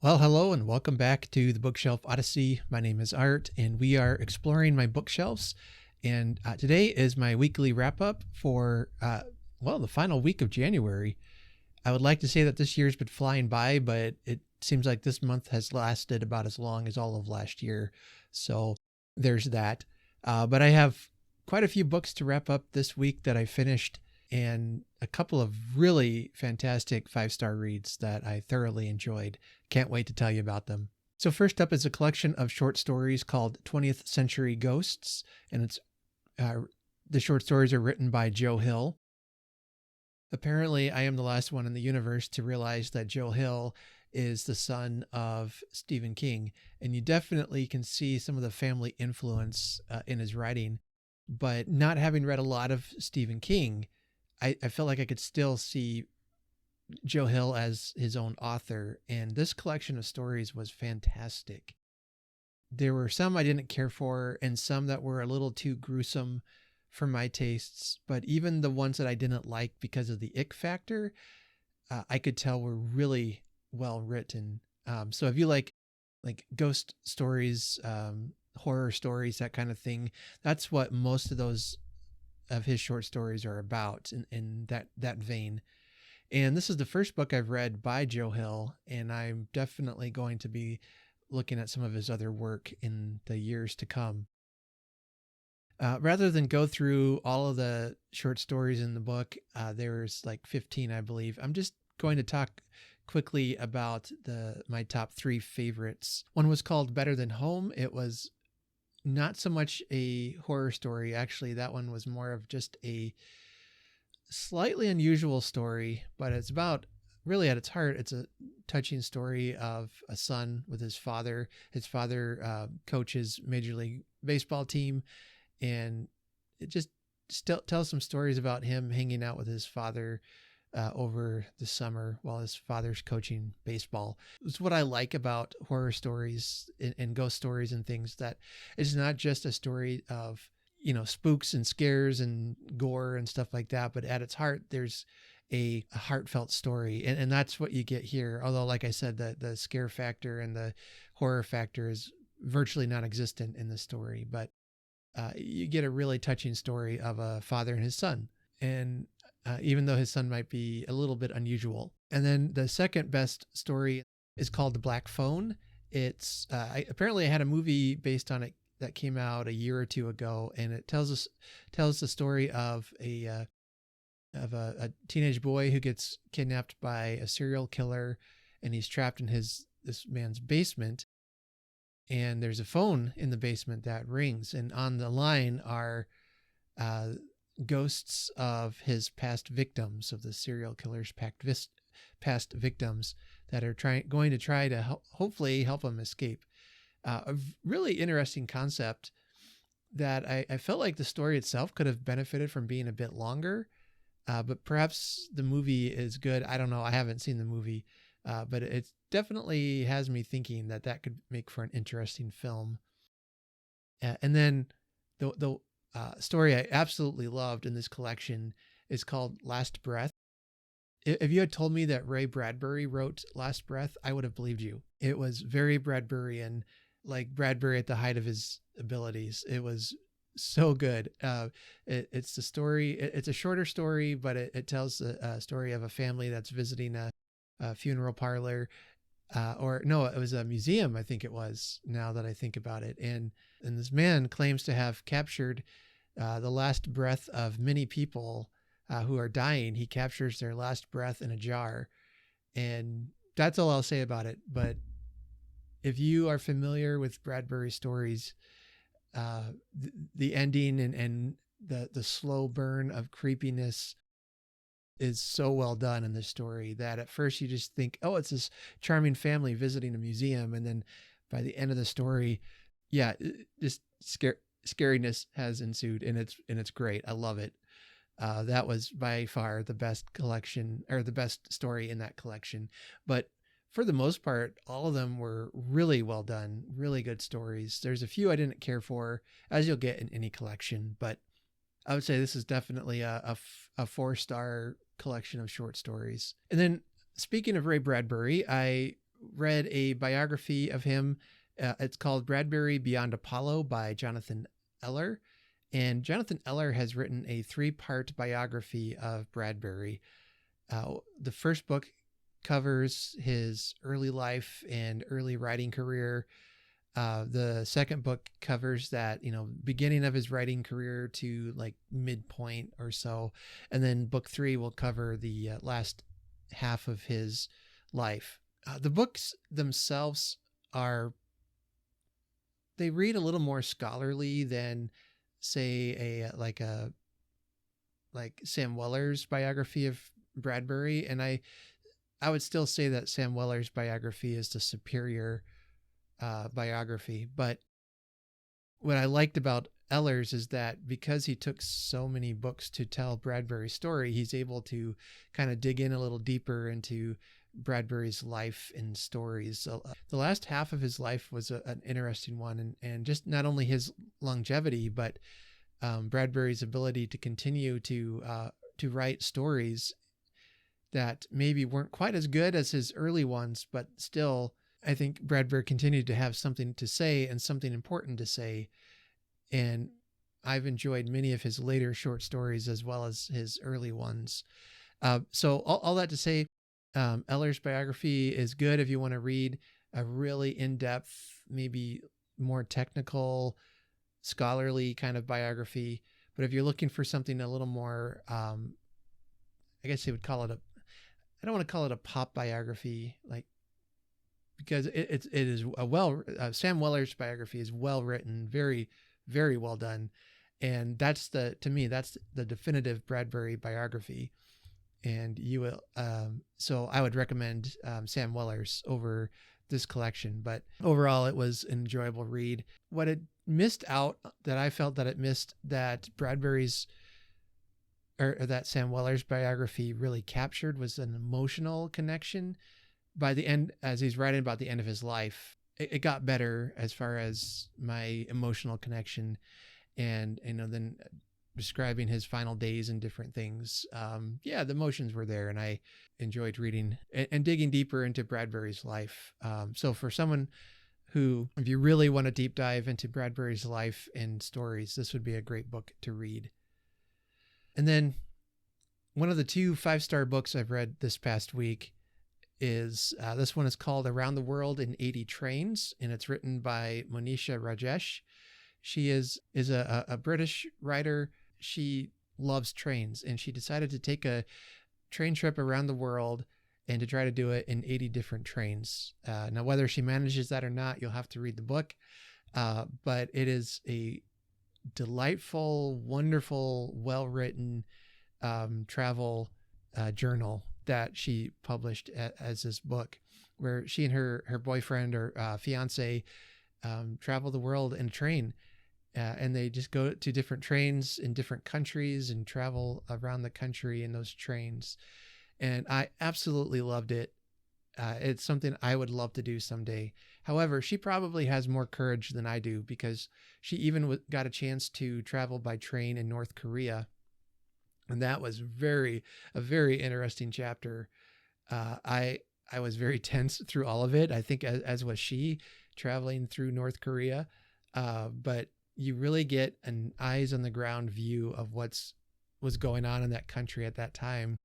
Well, hello and welcome back to the Bookshelf Odyssey. My name is Art, and we are exploring my bookshelves. And today is my weekly wrap up for, the final week of January. I would like to say that this year's been flying by, but it seems like this month has lasted about as long as all of last year. So there's that. But I have quite a few books to wrap up this week that I finished, and a couple of really fantastic 5-star reads that I thoroughly enjoyed. Can't wait to tell you about them. So first up is a collection of short stories called 20th Century Ghosts, and it's the short stories are written by Joe Hill. Apparently, I am the last one in the universe to realize that Joe Hill is the son of Stephen King, and you definitely can see some of the family influence in his writing. But not having read a lot of Stephen King, I felt like I could still see Joe Hill as his own author, and this collection of stories was fantastic. There were some I didn't care for, and some that were a little too gruesome for my tastes, but even the ones that I didn't like because of the ick factor, I could tell were really well written. So if you like ghost stories, horror stories, that kind of thing, that's what most of those of his short stories are about in that vein. And this is the first book I've read by Joe Hill, and I'm definitely going to be looking at some of his other work in the years to come. Rather than go through all of the short stories in the book, there's like 15, I believe. I'm just going to talk quickly about my top 3 favorites. One was called Better Than Home. It was not so much a horror story. Actually, that one was more of just a slightly unusual story, but it's about, really at its heart, it's a touching story of a son with his father. His father coaches Major League Baseball team, and it just still tells some stories about him hanging out with his father over the summer while his father's coaching baseball. It's what I like about horror stories and ghost stories and things, that it's not just a story of, spooks and scares and gore and stuff like that, but at its heart, there's a heartfelt story. And that's what you get here. Although, like I said, the scare factor and the horror factor is virtually non-existent in the story, but you get a really touching story of a father and his son. And even though his son might be a little bit unusual. And then the second best story is called The Black Phone. It's apparently I had a movie based on it that came out a year or two ago, and it tells the story of a teenage boy who gets kidnapped by a serial killer, and he's trapped in this man's basement. And there's a phone in the basement that rings, and on the line are ghosts of his past victims, of the serial killer's past victims, that are going to try to hopefully help him escape. A really interesting concept that I felt like the story itself could have benefited from being a bit longer, but perhaps the movie is good. I don't know. I haven't seen the movie, but it definitely has me thinking that could make for an interesting film. And then the story I absolutely loved in this collection is called Last Breath. If you had told me that Ray Bradbury wrote Last Breath, I would have believed you. It was very Bradburian, like Bradbury at the height of his abilities. It was so good. It's the story. It's a shorter story, but it tells a story of a family that's visiting a funeral parlor, or no, it was a museum, I think it was, now that I think about it. And this man claims to have captured the last breath of many people who are dying. He captures their last breath in a jar. And that's all I'll say about it. But if you are familiar with Bradbury stories, the ending and the slow burn of creepiness is so well done in this story that at first you just think, oh, it's this charming family visiting a museum. And then by the end of the story, yeah, just scariness has ensued, and it's great. I love it. That was by far the best collection, or the best story in that collection. But for the most part, all of them were really well done, really good stories. There's a few I didn't care for, as you'll get in any collection, but I would say this is definitely a 4-star collection of short stories. And then, speaking of Ray Bradbury, I read a biography of him. It's called Bradbury Beyond Apollo by Jonathan Eller. And Jonathan Eller has written a 3-part biography of Bradbury. The first book covers his early life and early writing career. The second book covers that, beginning of his writing career to like midpoint or so. And then book 3 will cover the last half of his life. The books themselves they read a little more scholarly than, say, like Sam Weller's biography of Bradbury. And I would still say that Sam Weller's biography is the superior biography. But what I liked about Eller's is that because he took so many books to tell Bradbury's story, he's able to kind of dig in a little deeper into Bradbury's life and stories. So the last half of his life was an interesting one, and just not only his longevity, but Bradbury's ability to continue to write stories that maybe weren't quite as good as his early ones, but still, I think Bradbury continued to have something to say and something important to say. And I've enjoyed many of his later short stories as well as his early ones. So all that to say, Eller's biography is good if you want to read a really in-depth, maybe more technical, scholarly kind of biography. But if you're looking for something a little more, I guess they would call it I don't want to call it a pop biography, because it is Sam Weller's biography is well written, very, very well done. And to me, that's the definitive Bradbury biography. And you will, so I would recommend Sam Weller's over this collection. But overall, it was an enjoyable read. What it missed out, that I felt that it missed, that that Sam Weller's biography really captured, was an emotional connection. By the end, as he's writing about the end of his life, it got better as far as my emotional connection, and then describing his final days and different things. The emotions were there, and I enjoyed reading and digging deeper into Bradbury's life. So for someone who, if you really want to deep dive into Bradbury's life and stories, this would be a great book to read. And then one of the 2 5-star books I've read this past week is this one is called Around the World in 80 Trains, and it's written by Monisha Rajesh. She is a British writer. She loves trains, and she decided to take a train trip around the world and to try to do it in 80 different trains. Now, whether she manages that or not, you'll have to read the book. But it is a delightful, wonderful, well-written travel journal that she published as this book, where she and her boyfriend or fiance travel the world in a train. And they just go to different trains in different countries and travel around the country in those trains. And I absolutely loved it. It's something I would love to do someday. However, she probably has more courage than I do, because she even got a chance to travel by train in North Korea. And that was a very interesting chapter. I was very tense through all of it. I think as was she, traveling through North Korea. But you really get an eyes on the ground view of was going on in that country at that time.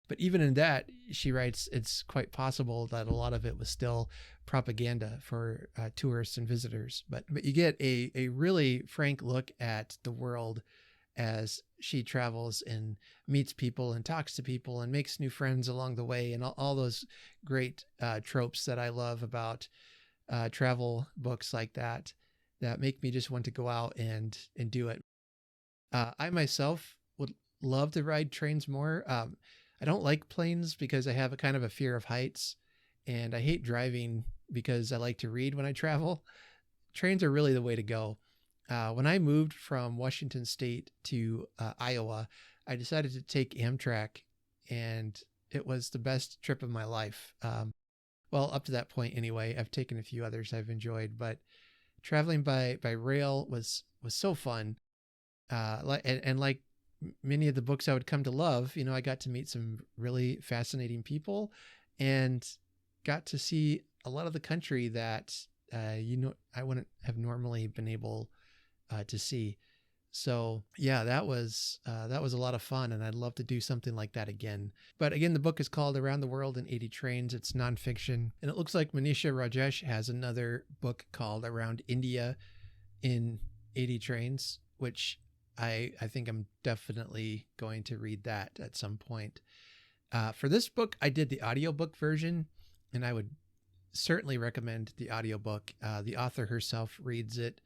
But even in that, she writes, it's quite possible that a lot of it was still propaganda for tourists and visitors. But you get a really frank look at the world as she travels and meets people and talks to people and makes new friends along the way, and all those great tropes that I love about travel books like that make me just want to go out and do it. I myself would love to ride trains more. I don't like planes because I have a kind of a fear of heights, and I hate driving because I like to read when I travel. Trains are really the way to go. When I moved from Washington State to Iowa, I decided to take Amtrak, and it was the best trip of my life. Well, up to that point anyway. I've taken a few others I've enjoyed, but traveling by rail was so fun. And like many of the books I would come to love, I got to meet some really fascinating people and got to see a lot of the country that I wouldn't have normally been able to see. So yeah, that was a lot of fun, and I'd love to do something like that again. But again, the book is called Around the World in 80 Trains. It's nonfiction, and it looks like Monisha Rajesh has another book called Around India in 80 Trains, which I think I'm definitely going to read that at some point. For this book, I did the audiobook version, and I would certainly recommend the audiobook. The author herself reads it.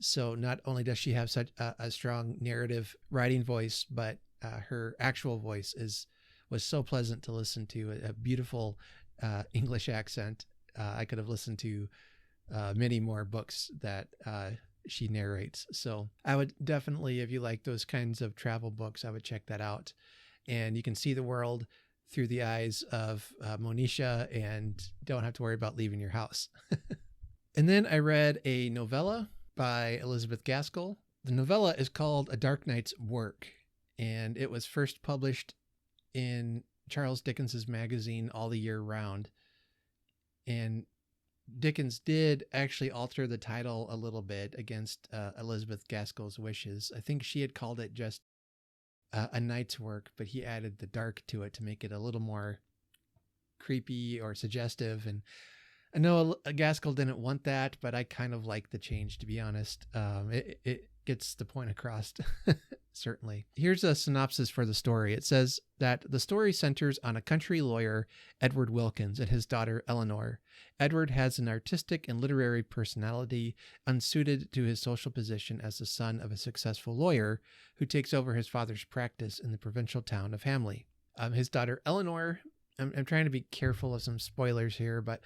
So not only does she have such a strong narrative writing voice, but her actual voice was so pleasant to listen to, a beautiful English accent. I could have listened to many more books that she narrates. So I would definitely, if you like those kinds of travel books, I would check that out. And you can see the world through the eyes of Monisha and don't have to worry about leaving your house. And then I read a novella by Elizabeth Gaskell. The novella is called A Dark Night's Work, and it was first published in Charles Dickens's magazine All the Year Round. And Dickens did actually alter the title a little bit against Elizabeth Gaskell's wishes. I think she had called it just A Night's Work, but he added the dark to it to make it a little more creepy or suggestive. And I know Gaskell didn't want that, but I kind of like the change, to be honest. It gets the point across, certainly. Here's a synopsis for the story. It says that the story centers on a country lawyer, Edward Wilkins, and his daughter, Eleanor. Edward has an artistic and literary personality unsuited to his social position as the son of a successful lawyer who takes over his father's practice in the provincial town of Hamley. His daughter, Eleanor, I'm trying to be careful of some spoilers here, but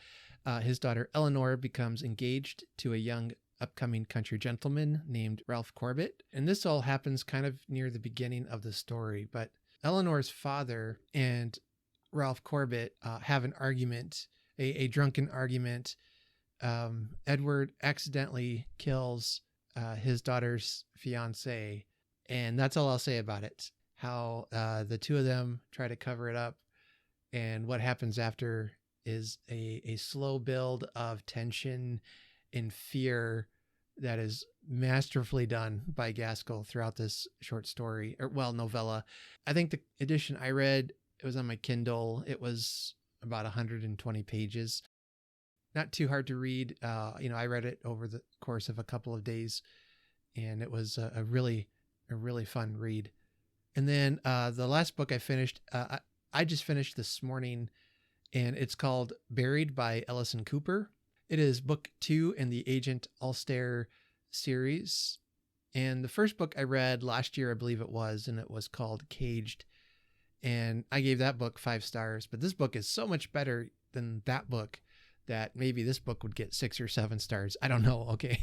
his daughter Eleanor becomes engaged to a young upcoming country gentleman named Ralph Corbett. And this all happens kind of near the beginning of the story. But Eleanor's father and Ralph Corbett have an argument, a drunken argument. Edward accidentally kills his daughter's fiance. And that's all I'll say about it. How the two of them try to cover it up. And what happens after is a slow build of tension and fear that is masterfully done by Gaskell throughout this short story, novella. I think the edition I read, it was on my Kindle. It was about 120 pages. Not too hard to read. I read it over the course of a couple of days, and it was a really fun read. And then the last book I finished, I just finished this morning, and it's called Buried by Ellison Cooper. It is book 2 in the Agent Ulster series. And the first book I read last year, I believe it was, and it was called Caged. And I gave that book 5 stars. But this book is so much better than that book that maybe this book would get 6 or 7 stars. I don't know. Okay.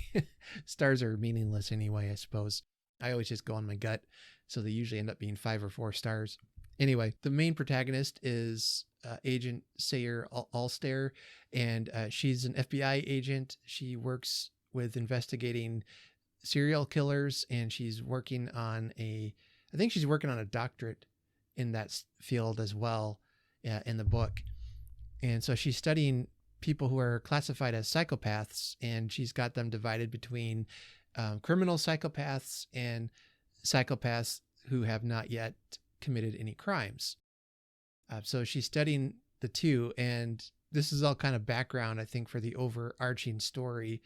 Stars are meaningless anyway, I suppose. I always just go on my gut. So they usually end up being 5 or 4 stars. Anyway, the main protagonist is Agent Sayer Ulster, and she's an FBI agent. She works with investigating serial killers, and she's working on I think she's working on a doctorate in that field as well in the book. And so she's studying people who are classified as psychopaths, and she's got them divided between criminal psychopaths and psychopaths who have not yet committed any crimes. So she's studying the two, and this is all kind of background, I think, for the overarching storyline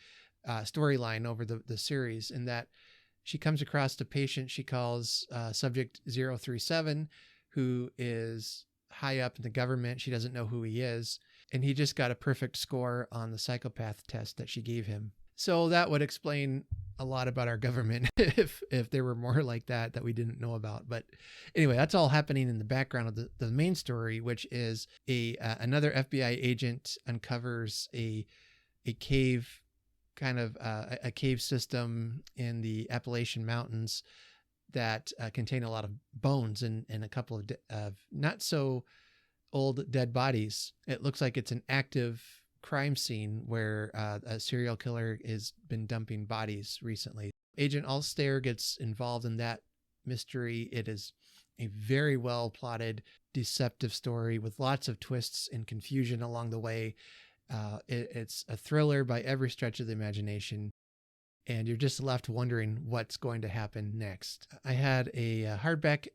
over the series, in that she comes across a patient she calls Subject 037, who is high up in the government. She doesn't know who he is, and he just got a perfect score on the psychopath test that she gave him. So that would explain a lot about our government if there were more like that we didn't know about. But anyway, that's all happening in the background of the main story, which is another FBI agent uncovers a cave, kind of a cave system in the Appalachian Mountains that contain a lot of bones and a couple of not so old dead bodies. It looks like it's an active crime scene where a serial killer has been dumping bodies recently. Agent Ulster gets involved in that mystery. It is a very well plotted, deceptive story with lots of twists and confusion along the way. It's a thriller by every stretch of the imagination, and you're just left wondering what's going to happen next. I had a hardback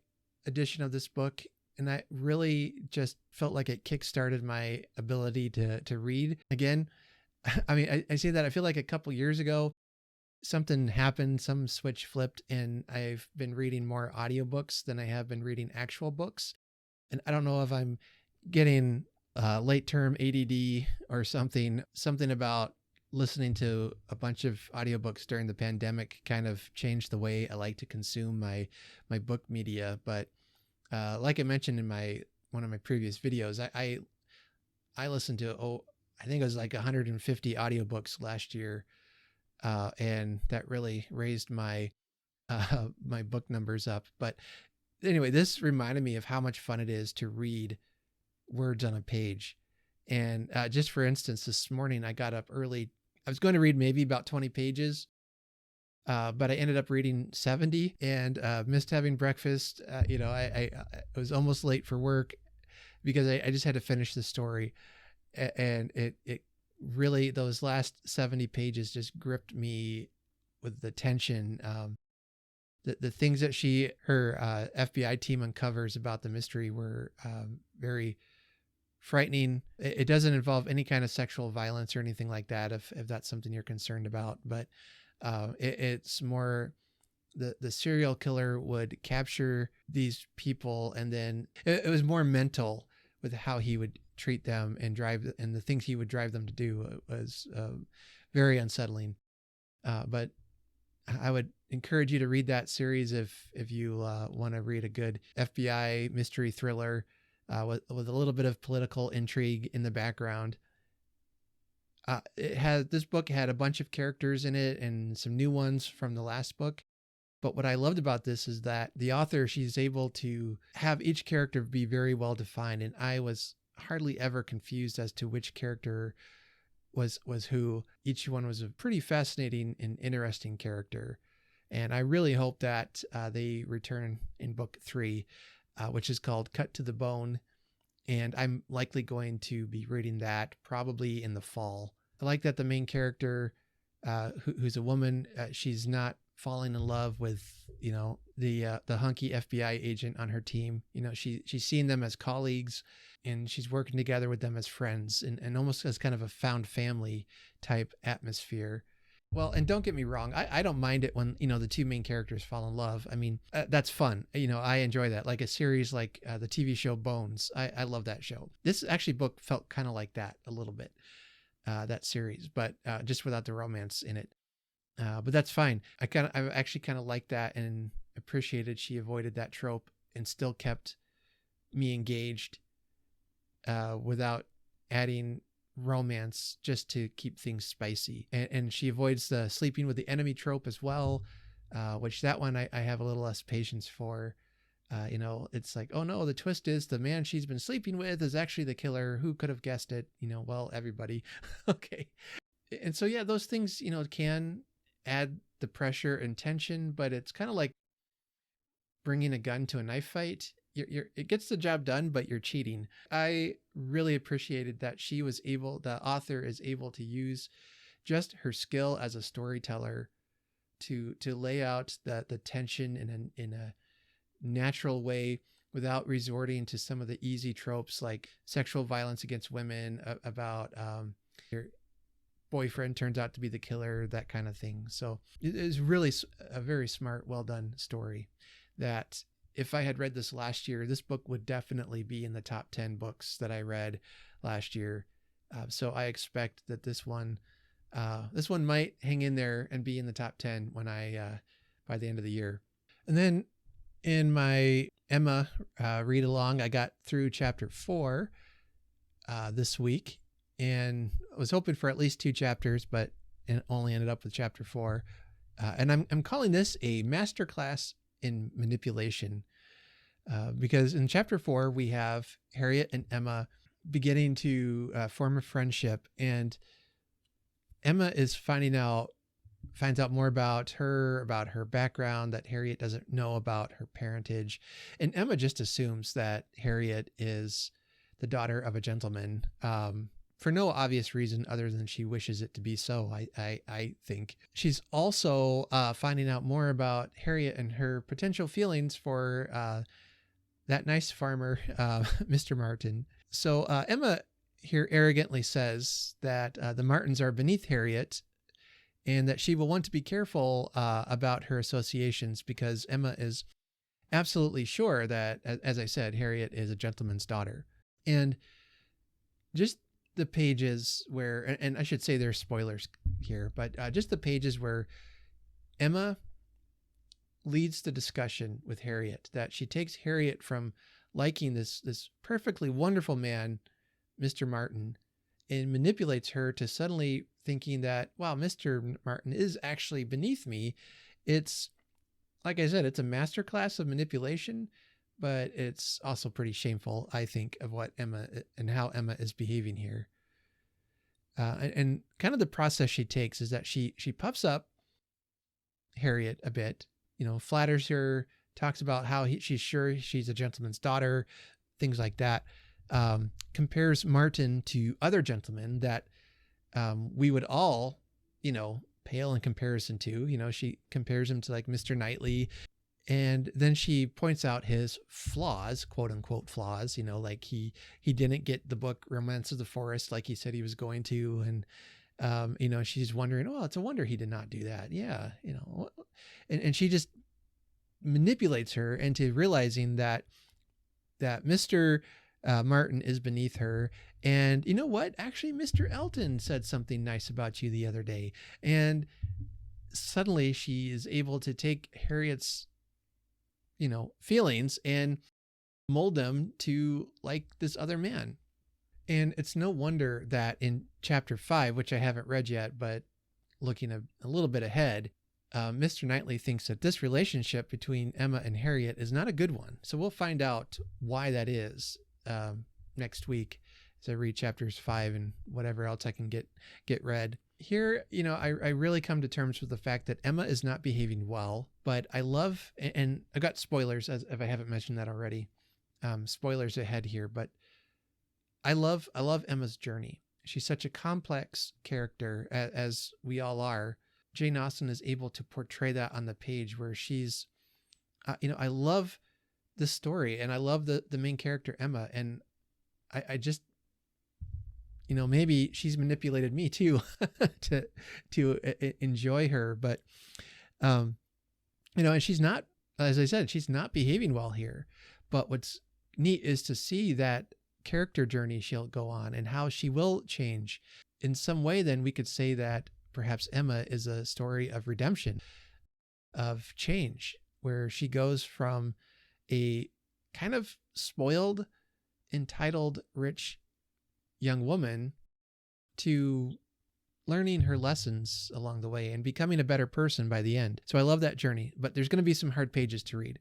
edition of this book, and I really just felt like it kickstarted my ability to read again. I mean, I say that I feel like a couple years ago, something happened, some switch flipped, and I've been reading more audiobooks than I have been reading actual books. And I don't know if I'm getting late term ADD or something about listening to a bunch of audiobooks during the pandemic kind of changed the way I like to consume my book media. But like I mentioned in one of my previous videos, I listened to, I think it was like 150 audiobooks last year. And that really raised my my book numbers up. But anyway, this reminded me of how much fun it is to read words on a page. And just for instance, this morning I got up early. I was going to read maybe about 20 pages, but I ended up reading 70 and missed having breakfast. I was almost late for work because I just had to finish the story. And it really, those last 70 pages just gripped me with the tension. The things that her FBI team uncovers about the mystery were very frightening. It doesn't involve any kind of sexual violence or anything like that, if that's something you're concerned about. But it's more the serial killer would capture these people, and then it was more mental with how he would treat them and the things he would drive them to do. Was very unsettling. But I would encourage you to read that series if you want to read a good FBI mystery thriller with a little bit of political intrigue in the background. This book had a bunch of characters in it and some new ones from the last book. But what I loved about this is that the author, she's able to have each character be very well defined, and I was hardly ever confused as to which character was who. Each one was a pretty fascinating and interesting character. And I really hope that they return in book 3, which is called Cut to the Bone. And I'm likely going to be reading that probably in the fall. I like that the main character, who's a woman, she's not falling in love with, the hunky FBI agent on her team. She's seeing them as colleagues, and she's working together with them as friends and almost as kind of a found family type atmosphere. Well, and don't get me wrong, I don't mind it when, the two main characters fall in love. I mean, that's fun. I enjoy that. Like a series like the TV show Bones. I love that show. This actually book felt kind of like that a little bit, that series, but just without the romance in it. But that's fine. I actually kind of like that and appreciated she avoided that trope and still kept me engaged without adding romance just to keep things spicy. And she avoids the sleeping with the enemy trope as well, which that one I have a little less patience for. It's like, oh no, the twist is the man she's been sleeping with is actually the killer. Who could have guessed it? Well, everybody. Okay. And so, yeah, those things, can add the pressure and tension, but it's kind of like bringing a gun to a knife fight. It gets the job done, but you're cheating. I really appreciated that the author is able to use just her skill as a storyteller to lay out the tension in a natural way without resorting to some of the easy tropes like sexual violence against women, about your boyfriend turns out to be the killer, that kind of thing. So it is really a very smart, well done story that if I had read this last year, this book would definitely be in the top 10 books that I read last year. So I expect that this one might hang in there and be in the top 10 when by the end of the year. And then in my Emma read along, I got through chapter 4 this week, and I was hoping for at least 2 chapters, but only ended up with chapter 4. And I'm calling this a masterclass in manipulation, because in chapter 4 we have Harriet and Emma beginning to form a friendship, and Emma finds out more about her background that Harriet doesn't know about her parentage, and Emma just assumes that Harriet is the daughter of a gentleman, for no obvious reason other than she wishes it to be so, I think. She's also finding out more about Harriet and her potential feelings for that nice farmer, Mr. Martin. So Emma here arrogantly says that the Martins are beneath Harriet and that she will want to be careful about her associations because Emma is absolutely sure that, as I said, Harriet is a gentleman's daughter. And just the pages where, and I should say there's spoilers here, but just the pages where Emma leads the discussion with Harriet, that she takes Harriet from liking this perfectly wonderful man, Mr. Martin, and manipulates her to suddenly thinking that, wow, Mr. Martin is actually beneath me. It's, like I said, it's a masterclass of manipulation, but it's also pretty shameful, I think, of what Emma and how Emma is behaving here. And kind of the process she takes is that she puffs up Harriet a bit, flatters her, talks about how she's sure she's a gentleman's daughter, things like that. Compares Martin to other gentlemen that we would all, pale in comparison to. She compares him to like Mr. Knightley. And then she points out his flaws, quote unquote flaws, like he didn't get the book Romance of the Forest like he said he was going to. And, she's wondering, oh, it's a wonder he did not do that. Yeah. And she just manipulates her into realizing that Mr. Martin is beneath her. And you know what? Actually, Mr. Elton said something nice about you the other day. And suddenly she is able to take Harriet's feelings and mold them to like this other man. And it's no wonder that in chapter 5, which I haven't read yet, but looking a little bit ahead, Mr. Knightley thinks that this relationship between Emma and Harriet is not a good one. So we'll find out why that is next week as I read chapters 5 and whatever else I can get read. Here, I really come to terms with the fact that Emma is not behaving well, but I love, and I've got spoilers as if I haven't mentioned that already, spoilers ahead here, but I love Emma's journey. She's such a complex character, as we all are. Jane Austen is able to portray that on the page where she's, I love the story and I love the main character, Emma, and I just, maybe she's manipulated me too to enjoy her, but, and she's not, as I said, she's not behaving well here, but what's neat is to see that character journey she'll go on and how she will change in some way. Then we could say that perhaps Emma is a story of redemption, of change, where she goes from a kind of spoiled, entitled, rich young woman to learning her lessons along the way and becoming a better person by the end. So I love that journey, but there's going to be some hard pages to read.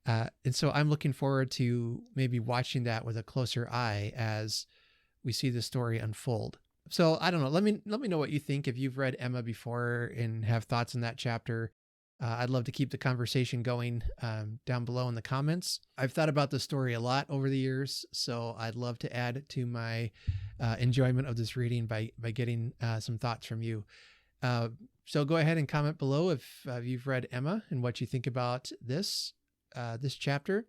And so I'm looking forward to maybe watching that with a closer eye as we see the story unfold. So I don't know. Let me know what you think if you've read Emma before and have thoughts on that chapter. I'd love to keep the conversation going down below in the comments. I've thought about the story a lot over the years, so I'd love to add to my enjoyment of this reading by getting some thoughts from you. So go ahead and comment below if you've read Emma and what you think about this chapter.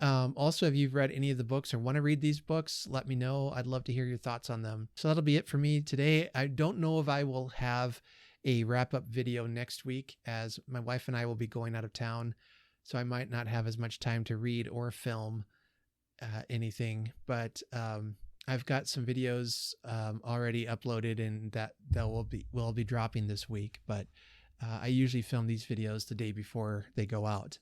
Also, if you've read any of the books or want to read these books, let me know. I'd love to hear your thoughts on them. So that'll be it for me today. I don't know if I will have a wrap-up video next week, as my wife and I will be going out of town, so I might not have as much time to read or film anything, but I've got some videos already uploaded and that will be dropping this week, but I usually film these videos the day before they go out.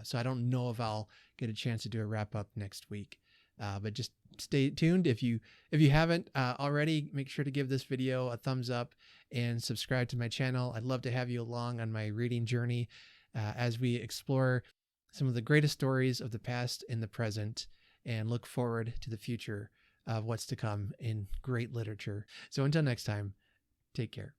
So I don't know if I'll get a chance to do a wrap up next week, but just stay tuned. If you haven't already, make sure to give this video a thumbs up and subscribe to my channel. I'd love to have you along on my reading journey as we explore some of the greatest stories of the past and the present and look forward to the future of what's to come in great literature. So until next time, take care.